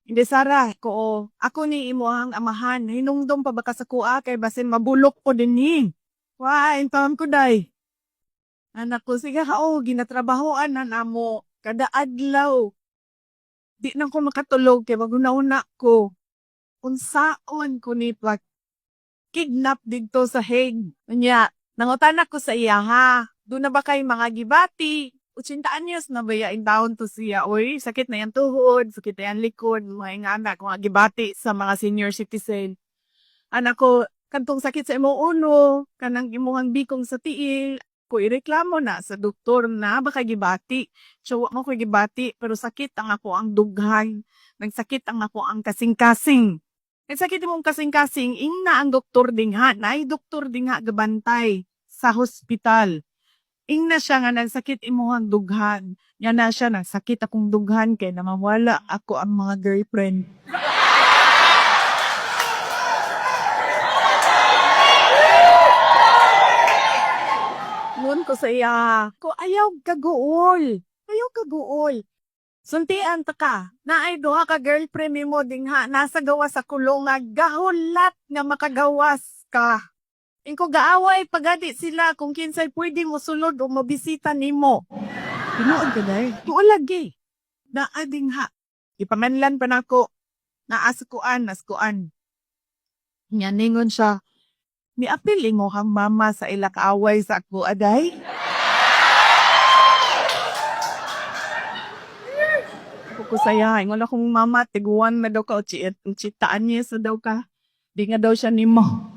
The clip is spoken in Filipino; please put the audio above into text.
Hindi Sara, ko ako ni imuhang amahan. Hinungdom pa ba ka sa kuha kay basin mabulok ko din ni. Wa, intawan ko day. Anak ko, sige ginatrabahoan na namo. Kada adlaw. Di na ko makatulog kay maguna-una ko. Unsaon ko ni kidnap dito sa Hague. Unya, nangutan ko sa iya ha. Doon na ba kay mga gibati? 80 anyos na ba in down to siya? Uy, sakit na yan tuhod, sakit na yan likod, mga nga anak, mga gibati sa mga senior citizen. Anak ko, kantong sakit sa imo uno, kanang imuhang bikong sa tiil, ko ireklamo na sa doktor na baka gibati. So, mo ko gibati, pero sakit ang ako ang dughay. Nagsakit ang ako ang kasing-kasing. Nagsakit mong kasing-kasing, ing na ang doktor dingha, na ay doktor dingha gabantay sa hospital. Ing na siya nga nagsakit imuhang dughan. Nga na siya nagsakit akong dughan kay namawala ako ang mga girlfriend. Noon ko sa iya, ko ayaw kaguol. Ayaw kaguol. Suntian ta ka, na ay duha ka girlfriend mo dingha, nasa gawas sa kulong nga gahulat nga makagawas ka. Ingko gaaway pagadi sila kung kinsay pwede mo sulod o mabisita nimo. Tinuod ka day? Tuol lagi. Naading ha. Ipamanlan pa nako. Naaskuan, naskuan. Nyaningon siya. Miapil mo hang mama sa ila kaaway sa ako aday. Ako ko saya. Ingon akong mama, tiguan na daw ka o chitaan niya sa daw ka. Di nga daw siya nimo.